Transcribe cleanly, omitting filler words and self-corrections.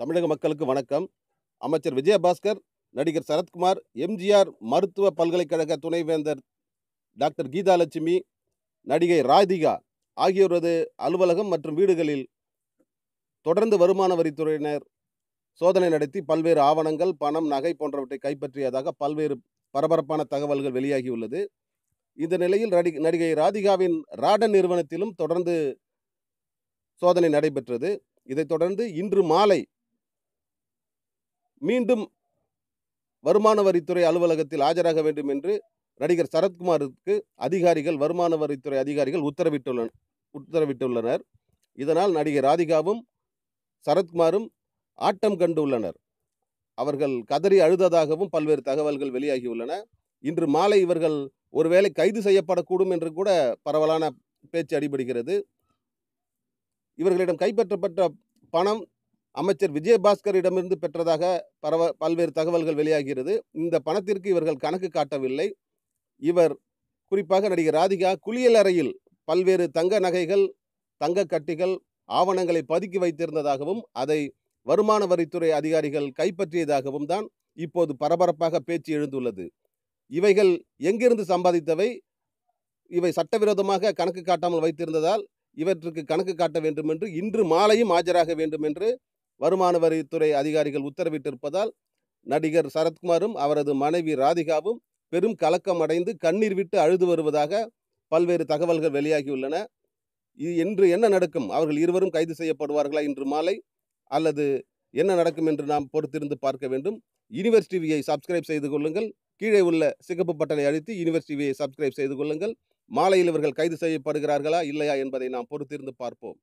தமிழக மக்களுக்கு வணக்கம். அமைச்சர் விஜயபாஸ்கர், நடிகர் சரத்குமார், எம்ஜிஆர் மருத்துவ பல்கலைக்கழக துணைவேந்தர் டாக்டர் கீதாலட்சுமி, நடிகை ராதிகா ஆகியோரது அலுவலகம் மற்றும் வீடுகளில் தொடர்ந்து வருமான வரித்துறையினர் சோதனை நடத்தி பல்வேறு ஆவணங்கள், பணம், நகை போன்றவற்றை கைப்பற்றியதாக பல்வேறு பரபரப்பான தகவல்கள் வெளியாகியுள்ளது. இந்த நிலையில் நடிகை ராதிகாவின் ராடன் நிறுவனத்திலும் தொடர்ந்து சோதனை நடைபெற்றது. இதைத் தொடர்ந்து இன்று மாலை மீண்டும் வருமான வரித்துறை அலுவலகத்தில் ஆஜராக வேண்டும் என்று நடிகர் சரத்குமாருக்கு வருமான வரித்துறை அதிகாரிகள் உத்தரவிட்டுள்ளனர். இதனால் நடிகை ராதிகாவும் சரத்குமாரும் ஆட்டம் கண்டுள்ளனர். அவர்கள் கதறி அழுததாகவும் பல்வேறு தகவல்கள் வெளியாகியுள்ளன. இன்று மாலை இவர்கள் ஒருவேளை கைது செய்யப்படக்கூடும் என்று கூட பரவலான பேச்சு அடிபடுகிறது. இவர்களிடம் கைப்பற்றப்பட்ட பணம் அமைச்சர் விஜயபாஸ்கரிடமிருந்து பெற்றதாக பல்வேறு தகவல்கள் வெளியாகிறது. இந்த பணத்திற்கு இவர்கள் கணக்கு காட்டவில்லை. இவர் குறிப்பாக நடிகர் ராதிகா குளியல் அறையில் பல்வேறு தங்க நகைகள், தங்க கட்டிகள், ஆவணங்களை பதுக்கி வைத்திருந்ததாகவும் அதை வருமான வரித்துறை அதிகாரிகள் கைப்பற்றியதாகவும் தான் இப்போது பரபரப்பாக பேச்சு எழுந்துள்ளது. இவைகள் எங்கிருந்து சம்பாதித்தவை? இவை சட்டவிரோதமாக கணக்கு காட்டாமல் வைத்திருந்ததால் இவற்றுக்கு கணக்கு காட்ட வேண்டும் என்று இன்று மாலையும் ஆஜராக வேண்டும் என்று வருமான வரித்துறை அதிகாரிகள் உத்தரவிட்டிருப்பதால் நடிகர் சரத்குமாரும் அவரது மனைவி ராதிகாவும் பெரும் கலக்கம் அடைந்து கண்ணீர் விட்டு அழுது வருவதாக பல்வேறு தகவல்கள் வெளியாகியுள்ளன. இன்று என்ன நடக்கும்? அவர்கள் இருவரும் கைது செய்யப்படுவார்களா இன்று மாலை, அல்லது என்ன நடக்கும் என்று நாம் பொறுத்திருந்து பார்க்க வேண்டும். யூனிவர்ஸ் டிவியை சப்ஸ்கிரைப் செய்து கொள்ளுங்கள். கீழே உள்ள சிகப்பு பட்டனை அழுத்தி யூனிவர்ஸ் டிவியை சப்ஸ்கிரைப் செய்து கொள்ளுங்கள். மாலையில் இவர்கள் கைது செய்யப்படுகிறார்களா இல்லையா என்பதை நாம் பொறுத்திருந்து பார்ப்போம்.